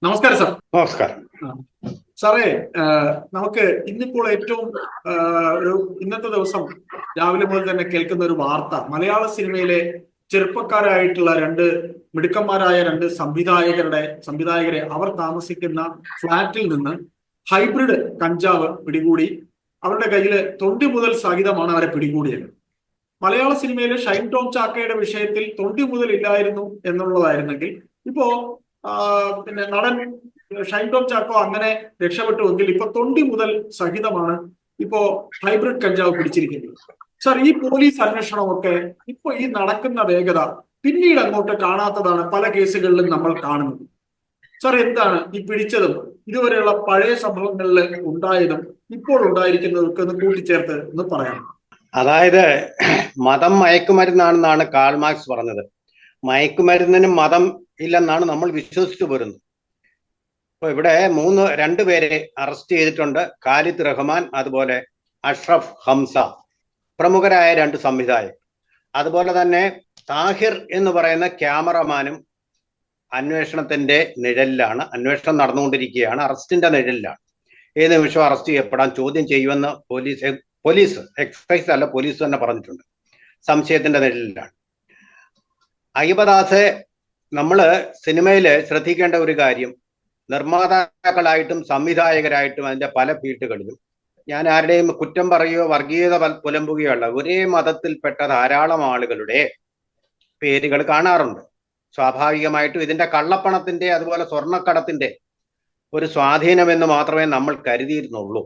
നമസ്കാരം സാർ. നമസ്കാരം. ആ. സാറേ, നമുക്ക് ഇന്നിപ്പോൾ ഏറ്റവും ഒരു ഇന്നത്തെ ദിവസം രാവിലെ മുതൽ തന്നെ കേൾക്കുന്ന ഒരു വാർത്ത, മലയാള സിനിമയിലെ ചെറുപ്പക്കാരായിട്ടുള്ള മിടുക്കന്മാരായ രണ്ട് സംവിധായകരെ അവർ താമസിക്കുന്ന ഫ്ളാറ്റിൽ നിന്ന് ഹൈബ്രിഡ് കഞ്ചാവ് പിടികൂടി. അവരുടെ കയ്യില് തൊണ്ടി മുതൽ സഹിതമാണ് അവരെ പിടികൂടിയത്. മലയാള സിനിമയിലെ ഷൈൻ ടോം ചാക്കയുടെ വിഷയത്തിൽ തൊണ്ടി മുതൽ ഇല്ലായിരുന്നു എന്നുള്ളതായിരുന്നെങ്കിൽ ഇപ്പോ പിന്നെ നടൻ ഷൈൻ ടോം ചാക്കോ അങ്ങനെ രക്ഷപ്പെട്ടുവെങ്കിൽ ഇപ്പൊ തൊണ്ടി മുതൽ സഹിതമാണ് ഇപ്പോ ഹൈബ്രിഡ് കഞ്ചാവ് പിടിച്ചിരിക്കുന്നത്. സാർ, ഈ പോലീസ് അന്വേഷണമൊക്കെ ഇപ്പൊ ഈ നടക്കുന്ന വേഗത പിന്നീട് അങ്ങോട്ട് കാണാത്തതാണ് പല കേസുകളിലും നമ്മൾ കാണുന്നത്. സാർ, എന്താണ് ഈ പിടിച്ചതും ഇതുവരെയുള്ള പഴയ സംഭവങ്ങളിൽ ഉണ്ടായതും ഇപ്പോൾ ഉണ്ടായിരിക്കുന്നതൊക്കെ ഒന്ന് കൂട്ടിച്ചേർത്ത് ഒന്ന് പറയാം. അതായത് മതം മയക്കുമരുന്നാണെന്നാണ് കാൾ മാർക്സ് പറഞ്ഞത്. മയക്കുമരുന്നിനും മതം ഇല്ലെന്നാണ് നമ്മൾ വിശ്വസിച്ചു പോരുന്നത്. ഇപ്പൊ ഇവിടെ രണ്ടുപേരെ അറസ്റ്റ് ചെയ്തിട്ടുണ്ട്. ഖാലിദ് റഹ്മാൻ, അതുപോലെ അഷ്റഫ് ഹംസ, പ്രമുഖരായ രണ്ട് സംവിധായകർ. അതുപോലെ തന്നെ താഹിർ എന്ന് പറയുന്ന ക്യാമറമാനും അന്വേഷണത്തിന്റെ നിഴലിലാണ്. അന്വേഷണം നടന്നുകൊണ്ടിരിക്കുകയാണ്, അറസ്റ്റിന്റെ നിഴലിലാണ്. ഏത് നിമിഷവും അറസ്റ്റ് ചെയ്യപ്പെടാൻ, ചോദ്യം ചെയ്യുമെന്ന് പോലീസ് എക്സൈസ് അല്ല, പോലീസ് തന്നെ പറഞ്ഞിട്ടുണ്ട്. സംശയത്തിന്റെ നിഴലിലാണ്. അയ്യപ്പദാസ്, നമ്മള് സിനിമയിൽ ശ്രദ്ധിക്കേണ്ട ഒരു കാര്യം, നിർമ്മാതാക്കളായിട്ടും സംവിധായകരായിട്ടും അതിന്റെ പല ഫീൽഡുകളിലും ഞാൻ ആരുടെയും കുറ്റം പറയുകയോ വർഗീയത പുലമ്പുകയോ അല്ല, ഒരേ മതത്തിൽപ്പെട്ട ധാരാളം ആളുകളുടെ പേരുകൾ കാണാറുണ്ട്. സ്വാഭാവികമായിട്ടും ഇതിന്റെ കള്ളപ്പണത്തിന്റെ അതുപോലെ സ്വർണ്ണക്കടത്തിന്റെ ഒരു സ്വാധീനമെന്ന് മാത്രമേ നമ്മൾ കരുതിയിരുന്നുള്ളൂ.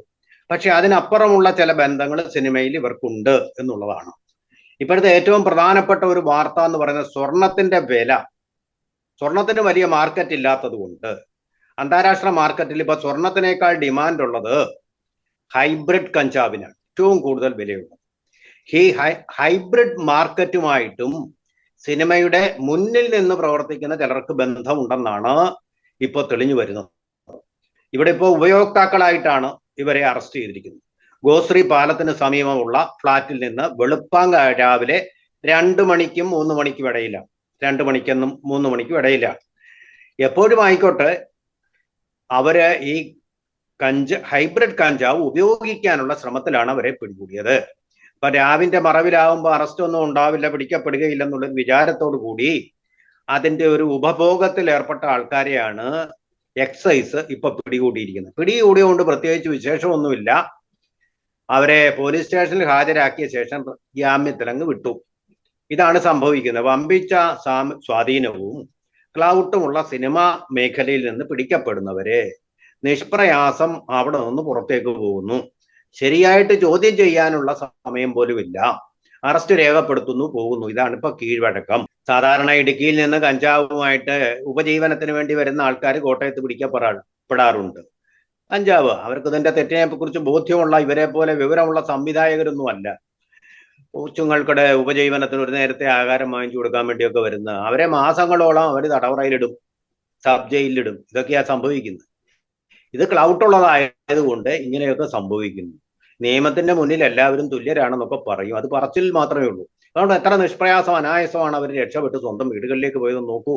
പക്ഷെ അതിനപ്പുറമുള്ള ചില ബന്ധങ്ങൾ സിനിമയിൽ ഇവർക്കുണ്ട് എന്നുള്ളതാണ്. ഇപ്പോഴത്തെ ഏറ്റവും പ്രധാനപ്പെട്ട ഒരു വാർത്ത എന്ന് പറയുന്നത് സ്വർണത്തിന്റെ വില. സ്വർണത്തിന് വലിയ മാർക്കറ്റ് ഇല്ലാത്തത് കൊണ്ട് അന്താരാഷ്ട്ര മാർക്കറ്റിൽ ഇപ്പൊ സ്വർണത്തിനേക്കാൾ ഡിമാൻഡ് ഉള്ളത് ഹൈബ്രിഡ് കഞ്ചാവിനാണ് ഏറ്റവും കൂടുതൽ വിലയുള്ളത്. ഈ ഹൈബ്രിഡ് മാർക്കറ്റുമായിട്ടും സിനിമയുടെ മുന്നിൽ നിന്ന് പ്രവർത്തിക്കുന്ന ചിലർക്ക് ബന്ധമുണ്ടെന്നാണ് ഇപ്പോൾ തെളിഞ്ഞു വരുന്നത്. ഇവിടെ ഇപ്പോൾ ഉപയോക്താക്കളായിട്ടാണ് ഇവരെ അറസ്റ്റ് ചെയ്തിരിക്കുന്നത്. ഗോശ്രീ പാലത്തിന് സമീപമുള്ള ഫ്ളാറ്റിൽ നിന്ന് വെളുപ്പാങ്ക രാവിലെ 2 മണിക്കും 3 മണിക്കും ഇടയിലാണ്. 2 മണിക്കെന്നും 3 മണിക്കും ഇടയിലാണ്. എപ്പോഴും ആയിക്കോട്ടെ, അവര് ഈ ഹൈബ്രിഡ് കഞ്ചാവ് ഉപയോഗിക്കാനുള്ള ശ്രമത്തിലാണ് അവരെ പിടികൂടിയത്. അപ്പൊ രാവിന്റെ മറവിലാവുമ്പോൾ അറസ്റ്റ് ഒന്നും ഉണ്ടാവില്ല, പിടിക്കപ്പെടുകയില്ലെന്നുള്ളൊരു വിചാരത്തോടു കൂടി അതിന്റെ ഒരു ഉപഭോഗത്തിൽ ഏർപ്പെട്ട ആൾക്കാരെയാണ് എക്സൈസ് ഇപ്പൊ പിടികൂടിയിരിക്കുന്നത്. പിടികൂടിയുകൊണ്ട് പ്രത്യേകിച്ച് വിശേഷമൊന്നുമില്ല. അവരെ പോലീസ് സ്റ്റേഷനിൽ ഹാജരാക്കിയ ശേഷം ജാമ്യത്തിലങ്ങ് വിട്ടു. ഇതാണ് സംഭവിക്കുന്നത്. വമ്പിച്ച സ്വാധീനവും ക്ലൗട്ടുമുള്ള സിനിമാ മേഖലയിൽ നിന്ന് പിടിക്കപ്പെടുന്നവരെ നിഷ്പ്രയാസം അവിടെ നിന്ന് പുറത്തേക്ക് പോകുന്നു. ശരിയായിട്ട് ചോദ്യം ചെയ്യാനുള്ള സമയം പോലുമില്ല. അറസ്റ്റ് രേഖപ്പെടുത്തുന്നു, പോകുന്നു. ഇതാണ് ഇപ്പൊ കീഴ്വഴക്കം. സാധാരണ ഇടുക്കിയിൽ നിന്ന് കഞ്ചാവുമായിട്ട് ഉപജീവനത്തിന് വേണ്ടി വരുന്ന ആൾക്കാർ കോട്ടയത്ത് പിടിക്കപ്പെടാറുണ്ട്. കഞ്ചാവ് അവർക്ക് ഇതിന്റെ തെറ്റിനെ കുറിച്ച് ബോധ്യമുള്ള ഇവരെ പോലെ വിവരമുള്ള സംവിധായകരൊന്നും അല്ല. കൊച്ചുങ്ങൾക്കിടെ ഉപജീവനത്തിന് ഒരു നേരത്തെ ആഹാരം വാങ്ങിച്ചു കൊടുക്കാൻ വേണ്ടിയൊക്കെ വരുന്ന അവരെ മാസങ്ങളോളം അവർ തടവറയിലിടും, സബ് ജയിലിലിടും. ഇതൊക്കെയാ സംഭവിക്കുന്നത്. ഇത് ക്ലൗട്ടുള്ളതായതുകൊണ്ട് ഇങ്ങനെയൊക്കെ സംഭവിക്കുന്നു. നിയമത്തിന്റെ മുന്നിൽ എല്ലാവരും തുല്യരാണെന്നൊക്കെ പറയും, അത് പറച്ചിൽ മാത്രമേ ഉള്ളൂ. അതുകൊണ്ട് എത്ര നിഷ്പ്രയാസം അനായാസമാണ് അവർ രക്ഷപ്പെട്ട് സ്വന്തം വീടുകളിലേക്ക് പോയത് നോക്കൂ.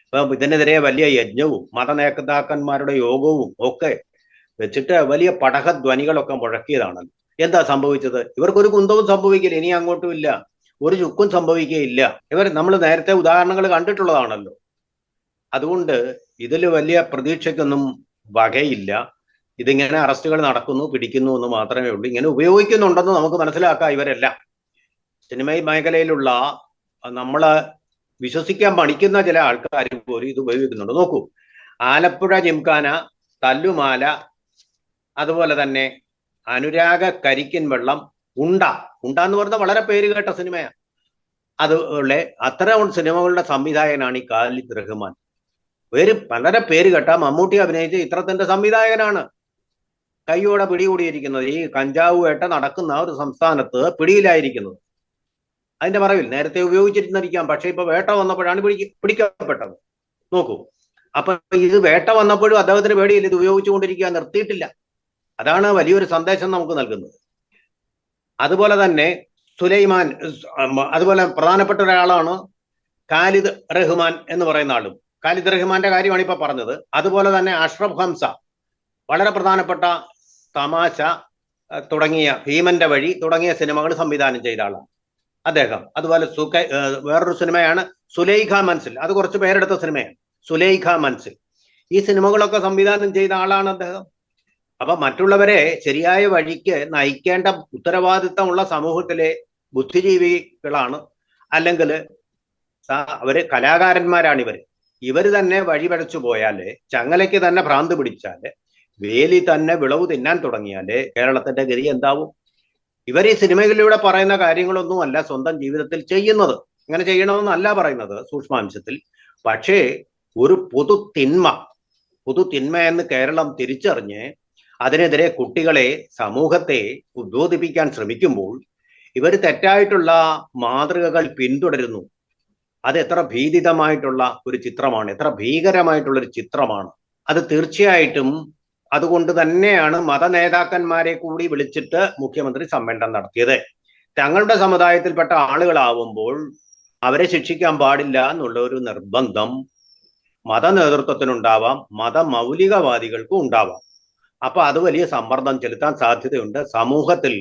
ഇപ്പം ഇതിനെതിരെ വലിയ യജ്ഞവും മതനേതാക്കന്മാരുടെ യോഗവും ഒക്കെ വെച്ചിട്ട് വലിയ പടഹധ്വനികളൊക്കെ മുഴക്കിയതാണല്ലോ. എന്താ സംഭവിച്ചത്? ഇവർക്കൊരു കുന്തവും സംഭവിക്കില്ല, ഇനി അങ്ങോട്ടും ഇല്ല, ഒരു ചുക്കും സംഭവിക്കുകയില്ല. നമ്മൾ നേരത്തെ ഉദാഹരണങ്ങൾ കണ്ടിട്ടുള്ളതാണല്ലോ. അതുകൊണ്ട് ഇതിൽ വലിയ പ്രതീക്ഷയ്ക്കൊന്നും വകയില്ല. ഇതിങ്ങനെ അറസ്റ്റുകൾ നടക്കുന്നു, പിടിക്കുന്നു എന്ന് മാത്രമേ ഉള്ളൂ. ഇങ്ങനെ ഉപയോഗിക്കുന്നുണ്ടെന്ന് നമുക്ക് മനസ്സിലാക്കാം. ഇവരെല്ലാം സിനിമ മേഖലയിലുള്ള നമ്മള് വിശ്വസിക്കാൻ പഠിക്കുന്ന ചില ആൾക്കാർ പോലും ഇത് ഉപയോഗിക്കുന്നുണ്ട്. നോക്കൂ, ആലപ്പുഴ ജിംഖാന, തല്ലുമാല, അതുപോലെ തന്നെ അനുരാഗ കരിക്കിൻ വെള്ളം, ഉണ്ട എന്ന് പറഞ്ഞ വളരെ പേര് കേട്ട സിനിമയാണ്. അതുപോലെ അത്തരം സിനിമകളുടെ സംവിധായകനാണ് ഈ ഖാലിദ് റഹ്മാൻ. വളരെ പേര് കേട്ട മമ്മൂട്ടി അഭിനയിച്ച ചിത്രത്തിന്റെ സംവിധായകനാണ് കയ്യോടെ പിടികൂടിയിരിക്കുന്നത്. ഈ കഞ്ചാവ് വേട്ട നടക്കുന്ന ഒരു സംസ്ഥാനത്ത് പിടിയിലായിരിക്കുന്നത്. അതിന്റെ മറവിൽ നേരത്തെ ഉപയോഗിച്ചിരുന്നിരിക്കാം, പക്ഷെ ഇപ്പൊ വേട്ട വന്നപ്പോഴാണ് പിടിക്കപ്പെട്ടത്. നോക്കൂ, അപ്പൊ ഇത് വേട്ട വന്നപ്പോഴും അദ്ദേഹത്തിന് പേടിയില്ല, ഇത് ഉപയോഗിച്ചുകൊണ്ടിരിക്കുക, നിർത്തിയിട്ടില്ല. അതാണ് വലിയൊരു സന്ദേശം നമുക്ക് നൽകുന്നത്. അതുപോലെ തന്നെ അതുപോലെ പ്രധാനപ്പെട്ട ഒരാളാണ് ഖാലിദ് റഹ്മാൻ എന്ന് പറയുന്ന ആളും. ഖാലിദ് റഹ്മാന്റെ കാര്യമാണ് ഇപ്പൊ പറഞ്ഞത്. അതുപോലെ തന്നെ അഷ്റഫ് ഹംസ വളരെ പ്രധാനപ്പെട്ട തമാശ തുടങ്ങിയ ഭീമന്റെ വഴി തുടങ്ങിയ സിനിമകൾ സംവിധാനം ചെയ്ത ആളാണ് അദ്ദേഹം. അതുപോലെ വേറൊരു സിനിമയാണ് സുലൈഖ മൻസിൽ, അത് കുറച്ച് പേരെടുത്ത സിനിമയാണ് സുലൈഖ മൻസിൽ. ഈ സിനിമകളൊക്കെ സംവിധാനം ചെയ്ത ആളാണ് അദ്ദേഹം. അപ്പൊ മറ്റുള്ളവരെ ശരിയായ വഴിക്ക് നയിക്കേണ്ട ഉത്തരവാദിത്തമുള്ള സമൂഹത്തിലെ ബുദ്ധിജീവികളാണ്, അല്ലെങ്കിൽ അവര് കലാകാരന്മാരാണ് ഇവര് തന്നെ വഴിപഴച്ചു പോയാല്, ചങ്ങലയ്ക്ക് തന്നെ ഭ്രാന്ത് പിടിച്ചാല്, വേലി തന്നെ വിളവ് തിന്നാൻ തുടങ്ങിയാല് കേരളത്തിന്റെ ഗതി എന്താവും? ഇവർ ഈ സിനിമകളിലൂടെ പറയുന്ന കാര്യങ്ങളൊന്നും അല്ല സ്വന്തം ജീവിതത്തിൽ ചെയ്യുന്നത്. ഇങ്ങനെ ചെയ്യണമെന്നല്ല പറയുന്നത് സൂക്ഷ്മാംശത്തിൽ. പക്ഷേ ഒരു പൊതു തിന്മ എന്ന് കേരളം തിരിച്ചറിഞ്ഞ് അതിനെതിരെ കുട്ടികളെ, സമൂഹത്തെ ഉദ്ബോധിപ്പിക്കാൻ ശ്രമിക്കുമ്പോൾ ഇവർ തെറ്റായിട്ടുള്ള മാതൃകകൾ പിന്തുടരുന്നു. അത് എത്ര ഭീതിതമായിട്ടുള്ള ഒരു ചിത്രമാണ്, എത്ര ഭീകരമായിട്ടുള്ള ഒരു ചിത്രമാണ്. അത് തീർച്ചയായിട്ടും അതുകൊണ്ട് തന്നെയാണ് മതനേതാക്കന്മാരെ കൂടി വിളിച്ചിട്ട് മുഖ്യമന്ത്രി സമ്മേളനം നടത്തിയത്. തങ്ങളുടെ സമുദായത്തിൽപ്പെട്ട ആളുകളാവുമ്പോൾ അവരെ ശിക്ഷിക്കാൻ പാടില്ല എന്നുള്ള ഒരു നിർബന്ധം മത നേതൃത്വത്തിനുണ്ടാവാം, മതമൗലികവാദികൾക്കും ഉണ്ടാവാം. അപ്പൊ അത് വലിയ സമ്മർദ്ദം ചെലുത്താൻ സാധ്യതയുണ്ട്. സമൂഹത്തിൽ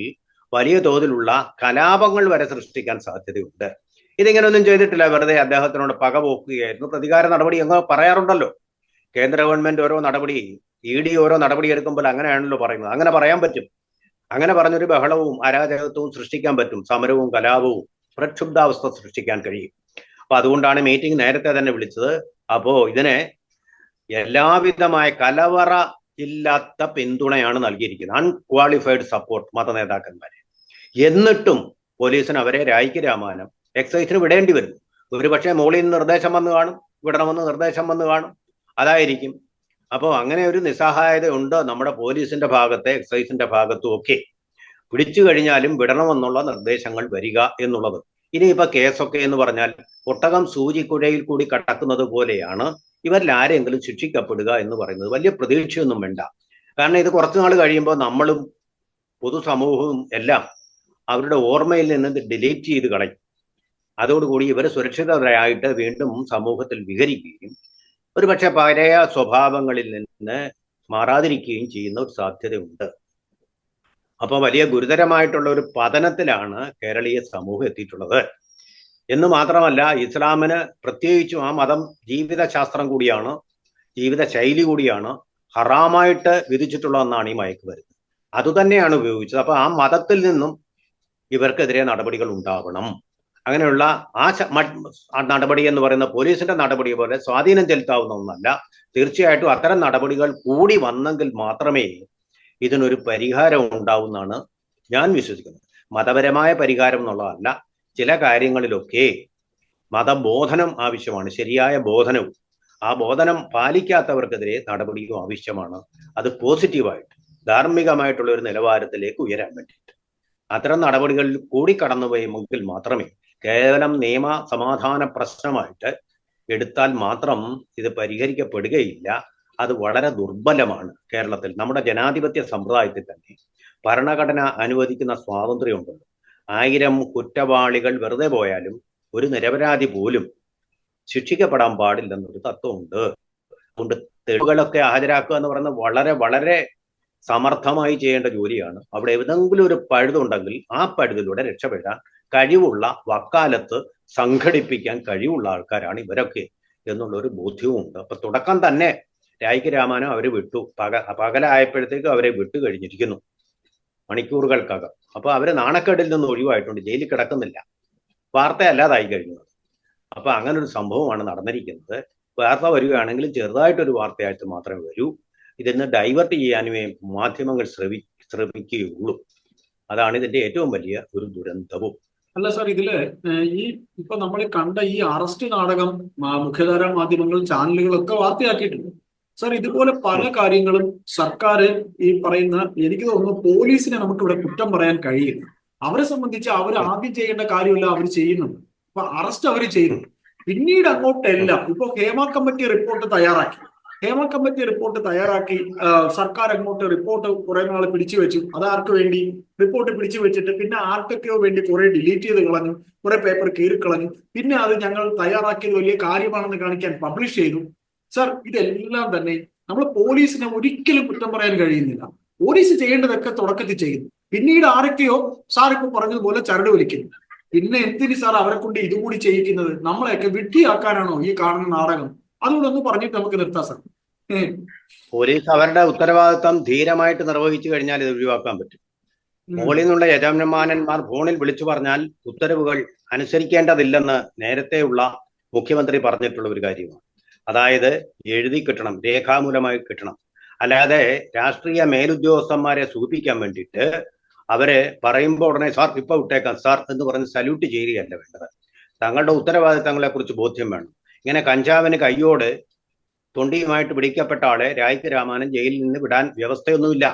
വലിയ തോതിലുള്ള കലാപങ്ങൾ വരെ സൃഷ്ടിക്കാൻ സാധ്യതയുണ്ട്. ഇതിങ്ങനെയൊന്നും ചെയ്തിട്ടില്ല, വെറുതെ അദ്ദേഹത്തിനോട് പകപോക്കുകയായിരുന്നു, പ്രതികാര നടപടി എന്ന് പറയാറുണ്ടല്ലോ. കേന്ദ്ര ഗവൺമെന്റ് ഓരോ നടപടി, ED ഓരോ നടപടി എടുക്കുമ്പോൾ അങ്ങനെയാണല്ലോ പറയുന്നത്. അങ്ങനെ പറയാൻ പറ്റും. അങ്ങനെ പറഞ്ഞൊരു ബഹളവും അരാജകത്വവും സൃഷ്ടിക്കാൻ പറ്റും, സമരവും കലാപവും പ്രക്ഷുബ്ധാവസ്ഥ സൃഷ്ടിക്കാൻ കഴിയും. അപ്പൊ അതുകൊണ്ടാണ് മീറ്റിംഗ് നേരത്തെ തന്നെ വിളിച്ചത്. അപ്പോ ഇതിന് എല്ലാവിധമായ കലവറ ഇല്ലാത്ത പിന്തുണയാണ് നൽകിയിരിക്കുന്നത്, അൺക്വാളിഫൈഡ് സപ്പോർട്ട് മതനേതാക്കന്മാരെ. എന്നിട്ടും പോലീസിന് അവരെ രായ്ക്ക് രാമാനം എക്സൈസിന് വിടേണ്ടി വരും. ഒരുപക്ഷെ മോളിൽ നിന്ന് നിർദ്ദേശം വന്ന് കാണും, വിടണമെന്ന് നിർദ്ദേശം വന്ന് കാണും, അതായിരിക്കും. അപ്പോൾ അങ്ങനെ ഒരു നിസ്സഹായത ഉണ്ട് നമ്മുടെ പോലീസിന്റെ ഭാഗത്തെ, എക്സൈസിന്റെ ഭാഗത്തും ഒക്കെ. പിടിച്ചു കഴിഞ്ഞാലും വിടണമെന്നുള്ള നിർദ്ദേശങ്ങൾ വരിക എന്നുള്ളത്. ഇനിയിപ്പോ കേസൊക്കെ എന്ന് പറഞ്ഞാൽ ഒട്ടകം സൂചിക്കുഴയിൽ കൂടി കടക്കുന്നത് പോലെയാണ്. ഇവരിൽ ആരെങ്കിലും ശിക്ഷിക്കപ്പെടുക എന്ന് പറയുന്നത് വലിയ പ്രതീക്ഷയൊന്നും വേണ്ട. കാരണം ഇത് കുറച്ചു നാൾ കഴിയുമ്പോൾ നമ്മളും പൊതുസമൂഹവും എല്ലാം അവരുടെ ഓർമ്മയിൽ നിന്ന് ഇത് ഡിലീറ്റ് ചെയ്ത് കളയും. അതോടുകൂടി ഇവർ സുരക്ഷിതരായിട്ട് വീണ്ടും സമൂഹത്തിൽ വിഹരിക്കുകയും ഒരുപക്ഷെ പഴയ സ്വഭാവങ്ങളിൽ നിന്ന് മാറാതിരിക്കുകയും ചെയ്യുന്ന ഒരു സാധ്യതയുണ്ട്. അപ്പോൾ വലിയ ഗുരുതരമായിട്ടുള്ള ഒരു പതനത്തിലാണ് കേരളീയ സമൂഹം എത്തിയിട്ടുള്ളത്. എന്ന് മാത്രമല്ല, ഇസ്ലാമിന് പ്രത്യേകിച്ചും ആ മതം ജീവിതശാസ്ത്രം കൂടിയാണ്, ജീവിത ശൈലി കൂടിയാണ്. ഹറാമായിട്ട് വിധിച്ചിട്ടുള്ളതെന്നാണ് ഈ മയക്കുമരുന്ന്. അതുതന്നെയാണ് ഉപയോഗിച്ചത്. അപ്പൊ ആ മതത്തിൽ നിന്നും ഇവർക്കെതിരെ നടപടികൾ ഉണ്ടാവണം. അങ്ങനെയുള്ള ആ നടപടി എന്ന് പറയുന്ന പോലീസിന്റെ നടപടി പോലെ സ്വാധീനം ചെലുത്താവുന്ന ഒന്നല്ല. തീർച്ചയായിട്ടും അത്തരം നടപടികൾ കൂടി വന്നെങ്കിൽ മാത്രമേ ഇതിനൊരു പരിഹാരം ഉണ്ടാവുമെന്നാണ് ഞാൻ വിശ്വസിക്കുന്നത്. മതപരമായ പരിഹാരം എന്നുള്ളതല്ല, ചില കാര്യങ്ങളിലൊക്കെ മതബോധനം ആവശ്യമാണ്, ശരിയായ ബോധനവും. ആ ബോധനം പാലിക്കാത്തവർക്കെതിരെ നടപടിയും ആവശ്യമാണ്. അത് പോസിറ്റീവായിട്ട് ധാർമ്മികമായിട്ടുള്ള ഒരു നിലവാരത്തിലേക്ക് ഉയരാൻ വേണ്ടിയിട്ട് അത്തരം നടപടികളിൽ കൂടി കടന്നുപോയെങ്കിൽ മാത്രമേ, കേവലം നിയമ സമാധാന പ്രശ്നമായിട്ട് എടുത്താൽ മാത്രം ഇത് പരിഹരിക്കപ്പെടുകയില്ല. അത് വളരെ ദുർബലമാണ്. കേരളത്തിൽ നമ്മുടെ ജനാധിപത്യ സമ്പ്രദായത്തിൽ തന്നെ ഭരണഘടന അനുവദിക്കുന്ന സ്വാതന്ത്ര്യമുണ്ടല്ലോ. 1000 കുറ്റവാളികൾ വെറുതെ പോയാലും ഒരു നിരപരാധി പോലും ശിക്ഷിക്കപ്പെടാൻ പാടില്ലെന്നൊരു തത്വമുണ്ട്. അതുകൊണ്ട് തെളിവുകളൊക്കെ ഹാജരാക്കുക എന്ന് പറയുന്നത് വളരെ വളരെ സമർത്ഥമായി ചെയ്യേണ്ട ജോലിയാണ്. അവിടെ ഏതെങ്കിലും ഒരു പഴുതുണ്ടെങ്കിൽ ആ പഴുതിലൂടെ രക്ഷപ്പെടാൻ കഴിവുള്ള, വക്കാലത്ത് സംഘടിപ്പിക്കാൻ കഴിവുള്ള ആൾക്കാരാണ് ഇവരൊക്കെ എന്നുള്ളൊരു ബോധ്യവുമുണ്ട്. അപ്പൊ തുടക്കം തന്നെ രായ്ക്ക് രാമാനം അവരെ വിട്ടു, പകലായപ്പോഴത്തേക്ക് അവരെ വിട്ടു കഴിഞ്ഞിരിക്കുന്നു മണിക്കൂറുകൾക്കകം. അപ്പൊ അവര് നാണക്കേടിൽ നിന്ന് ഒഴിവായിട്ടുണ്ട്, ജയിലിൽ കിടക്കുന്നില്ല, വാർത്തയല്ലാതായി കഴിഞ്ഞത്. അപ്പൊ അങ്ങനെ ഒരു സംഭവമാണ് നടന്നിരിക്കുന്നത്. വാർത്ത വരികയാണെങ്കിലും ചെറുതായിട്ടൊരു വാർത്തയായിട്ട് മാത്രമേ വരൂ. ഇതിന്ന് ഡൈവേർട്ട് ചെയ്യാനുമേ മാധ്യമങ്ങൾ ശ്രമിക്കുകയുള്ളൂ. അതാണ് ഇതിന്റെ ഏറ്റവും വലിയ ഒരു ദുരന്തവും. അല്ല സാർ, ഇതില് ഈ ഇപ്പൊ നമ്മൾ കണ്ട ഈ അറസ്റ്റ് നാടകം മുഖ്യധാരാ മാധ്യമങ്ങൾ, ചാനലുകളൊക്കെ വാർത്തയാക്കിയിട്ടുണ്ട്. സാർ, ഇതുപോലെ പല കാര്യങ്ങളും സർക്കാർ ഈ പറയുന്ന, എനിക്ക് തോന്നുന്നു പോലീസിനെ നമുക്ക് ഇവിടെ കുറ്റം പറയാൻ കഴിയില്ല. അവരെ സംബന്ധിച്ച് അവർ ആദ്യം ചെയ്യേണ്ട കാര്യമല്ല അവർ ചെയ്യുന്നുണ്ട്. അപ്പൊ അറസ്റ്റ് അവർ ചെയ്തു, പിന്നീട് അങ്ങോട്ടെല്ലാം ഇപ്പൊ ഹേമ കമ്മിറ്റി റിപ്പോർട്ട് തയ്യാറാക്കി. ഹേമ കമ്മിറ്റി റിപ്പോർട്ട് തയ്യാറാക്കി സർക്കാർ അങ്ങോട്ട് റിപ്പോർട്ട് കുറെ നാൾ പിടിച്ചു വെച്ചു. അത് ആർക്ക് വേണ്ടി? റിപ്പോർട്ട് പിടിച്ചു വെച്ചിട്ട് പിന്നെ ആർക്കൊക്കെയോ വേണ്ടി കുറെ ഡിലീറ്റ് ചെയ്ത് കളഞ്ഞു, കുറെ പേപ്പർ കീറിക്കളഞ്ഞു. പിന്നെ അത് ഞങ്ങൾ തയ്യാറാക്കിയത് വലിയ കാര്യമാണെന്ന് കാണിക്കാൻ പബ്ലിഷ് ചെയ്തു. സർ, ഇതെല്ലാം തന്നെ നമ്മൾ പോലീസിനെ ഒരിക്കലും കുറ്റം പറയാൻ കഴിയുന്നില്ല. പോലീസ് ചെയ്യേണ്ടതൊക്കെ തുടക്കത്തിൽ ചെയ്യുന്നു, പിന്നീട് ആരൊക്കെയോ സാർ ഇപ്പൊ പറഞ്ഞതുപോലെ ചരട് വലിക്കുന്നു. പിന്നെ എന്തിന് സാർ അവരെ കൊണ്ട് ഇതുകൂടി ചെയ്യിക്കുന്നത്? നമ്മളെയൊക്കെ വിഡ്ഢിയാക്കാനാണോ ഈ കാണുന്ന നാടകം? അതുകൂടെ ഒന്ന് പറഞ്ഞിട്ട് നമുക്ക് നിർത്താം സാർ. പോലീസ് അവരുടെ ഉത്തരവാദിത്തം ധീരമായിട്ട് നിർവഹിച്ചു കഴിഞ്ഞാൽ ഇത് ഒഴിവാക്കാൻ പറ്റും. മുകളിൽ നിന്നുള്ള യജമാനന്മാർ ഫോണിൽ വിളിച്ചു പറഞ്ഞാൽ ഉത്തരവുകൾ അനുസരിക്കേണ്ടതില്ലെന്ന് നേരത്തെയുള്ള മുഖ്യമന്ത്രി പറഞ്ഞിട്ടുള്ള ഒരു കാര്യമാണ്. അതായത് എഴുതി കിട്ടണം, രേഖാമൂലമായി കിട്ടണം. അല്ലാതെ രാഷ്ട്രീയ മേലുദ്യോഗസ്ഥന്മാരെ സൂചിപ്പിക്കാൻ വേണ്ടിയിട്ട് അവരെ പറയുമ്പോൾ ഉടനെ സാർ ഇപ്പൊ വിട്ടേക്കാം സാർ എന്ന് പറഞ്ഞ് സല്യൂട്ട് ചെയ്യുകയല്ല വേണ്ടത്. തങ്ങളുടെ ഉത്തരവാദിത്തങ്ങളെ കുറിച്ച് ബോധ്യം വേണം. ഇങ്ങനെ കഞ്ചാവിന് കയ്യോട് തൊണ്ടിയുമായിട്ട് പിടിക്കപ്പെട്ട ആളെ രായ്ക്ക് രാമാനം ജയിലിൽ നിന്ന് വിടാൻ വ്യവസ്ഥയൊന്നുമില്ല.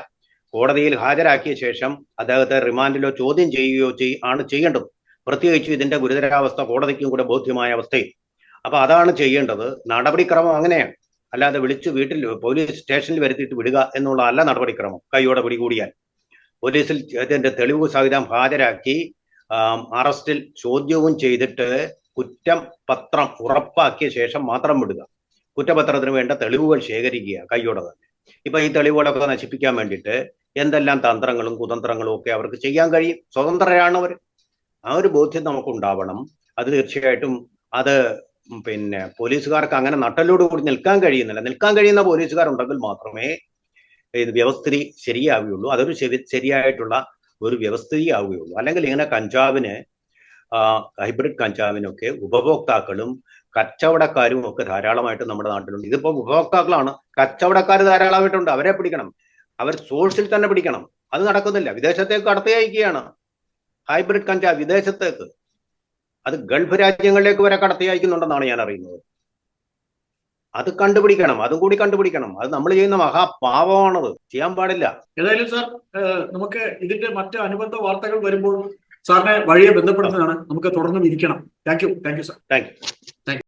കോടതിയിൽ ഹാജരാക്കിയ ശേഷം അദ്ദേഹത്തെ റിമാൻഡിലോ ചോദ്യം ചെയ്യുകയോ ആണ് ചെയ്യേണ്ടത്. പ്രത്യേകിച്ച് ഇതിന്റെ ഗുരുതരാവസ്ഥ കോടതിക്കും കൂടെ ബോധ്യമായ അവസ്ഥയിൽ. അപ്പൊ അതാണ് ചെയ്യേണ്ടത്. നടപടിക്രമം അങ്ങനെയാണ്. അല്ലാതെ വിളിച്ചു വീട്ടിൽ പോലീസ് സ്റ്റേഷനിൽ വരുത്തിയിട്ട് വിടുക എന്നുള്ള അല്ല നടപടിക്രമം. കൈയോടെ പിടികൂടിയാൽ പോലീസിൽ ഇതിന്റെ തെളിവ് സഹിതം ഹാജരാക്കി അറസ്റ്റിൽ ചോദ്യവും ചെയ്തിട്ട് കുറ്റപത്രം ഉറപ്പാക്കിയ ശേഷം മാത്രം വിടുക. കുറ്റപത്രത്തിന് വേണ്ട തെളിവുകൾ ശേഖരിക്കുക കൈയോടെ തന്നെ. ഇപ്പൊ ഈ തെളിവുകളൊക്കെ നശിപ്പിക്കാൻ വേണ്ടിയിട്ട് എന്തെല്ലാം തന്ത്രങ്ങളും കുതന്ത്രങ്ങളും ഒക്കെ അവർക്ക് ചെയ്യാൻ കഴിയും. സ്വതന്ത്രരാണ് അവർ. ആ ഒരു ബോധ്യം നമുക്കുണ്ടാവണം. അത് തീർച്ചയായിട്ടും അത് പിന്നെ പോലീസുകാർക്ക് അങ്ങനെ നട്ടലോട് കൂടി നിൽക്കാൻ കഴിയുന്നില്ല. നിൽക്കാൻ കഴിയുന്ന പോലീസുകാരുണ്ടെങ്കിൽ മാത്രമേ ഇത് വ്യവസ്ഥിതി ശരിയാവുകയുള്ളൂ. അതൊരു ശരിയായിട്ടുള്ള ഒരു വ്യവസ്ഥിതിയാവുകയുള്ളൂ. അല്ലെങ്കിൽ ഇങ്ങനെ കഞ്ചാവിന് ഹൈബ്രിഡ് കഞ്ചാവിനൊക്കെ ഉപഭോക്താക്കളും കച്ചവടക്കാരും ഒക്കെ ധാരാളമായിട്ട് നമ്മുടെ നാട്ടിലുണ്ട്. ഇതിപ്പോ ഉപഭോക്താക്കളാണ്, കച്ചവടക്കാർ ധാരാളമായിട്ടുണ്ട്. അവരെ പിടിക്കണം, അവർ സോഴ്സിൽ തന്നെ പിടിക്കണം. അത് നടക്കുന്നില്ല. വിദേശത്തേക്ക് കടത്തി അയക്കുകയാണ് ഹൈബ്രിഡ് കഞ്ചാവ്, വിദേശത്തേക്ക്. അത് ഗൾഫ് രാജ്യങ്ങളിലേക്ക് വരെ കടത്തി അയക്കുന്നുണ്ടെന്നാണ് ഞാൻ അറിയുന്നത്. അത് കണ്ടുപിടിക്കണം, അതും കൂടി കണ്ടുപിടിക്കണം. അത് നമ്മൾ ചെയ്യുന്ന മഹാപാപമാണത്, ചെയ്യാൻ പാടില്ല. ഏതായാലും സാർ, നമുക്ക് ഇതിന്റെ മറ്റ് അനുബന്ധ വാർത്തകൾ വരുമ്പോൾ സാറിനെ വഴിയെ ബന്ധപ്പെടുന്നതാണ്. നമുക്ക് തുടർന്നും ഇരിക്കണം. Thank you sir. Thank you.